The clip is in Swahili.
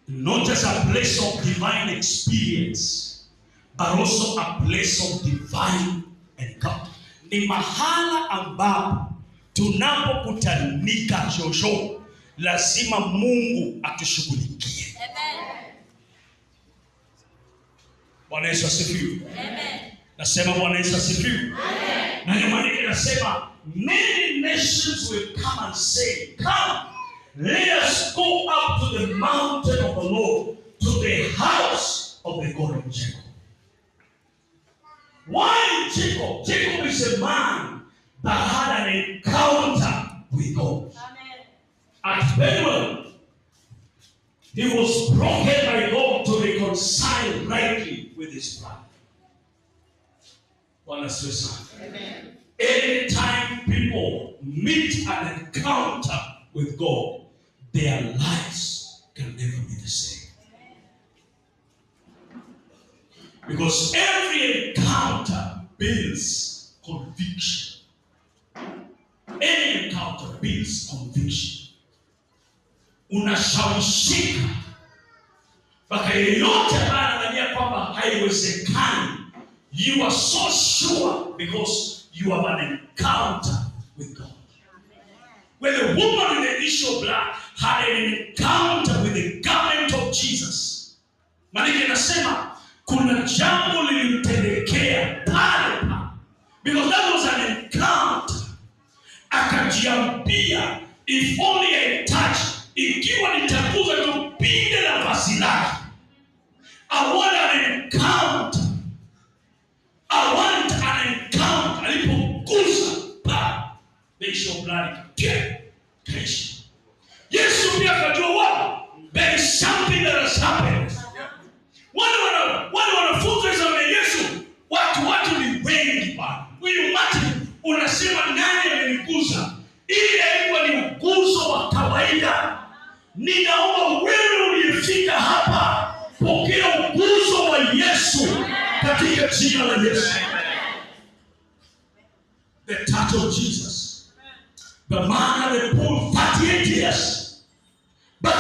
Not just a place of divine experience, but also a place of divine encounter. Ni mahala ambapo tunapokutanika jojo, lazima Mungu atushughulikie. Amen. Bwana Yesu asifiwe. Amen. Nasema Bwana Yesu asifiwe. Amen. Na ndio maana ninasema many nations will come and say, come, let us go up to the mountain of the Lord, to the house of the God of Jacob. Why Jacob? Jacob is a man that had an encounter with God. Amen. At Bethel, he was broken by God to reconcile rightly with his brother. Amen. Anytime people meet an encounter with God, their lives can never be the same. Because every encounter builds conviction. Any encounter builds conviction. Unashawishika mpaka yeyote ambaye anadhania kwamba haiwezekani, you are so sure because you have an encounter with God. When the woman with the issue of blood had an encounter with the garment of Jesus, maana nasema kuna jambo lilimtendekea pale, because that was an encounter. Akajiambia, if only I touch, ikiwa nitaguza tu pinde la vazi lake, I want an encounter. I want an encounter. Alipoguza pa, the issue of blood kaisha. Yesu pia akajua wao, there is something that has happened. Wale wanafunzi wa Yesu, watu ni wengi bana. Huyu mtu unasema nani ameniguza? Ile ilikuwa ni uguzo wa kawaida. Ninaomba wewe uliyefika hapa, pokea uguzo wa Yesu katika jina la Yesu. The touch of Jesus. The man at the pool, 38 years. But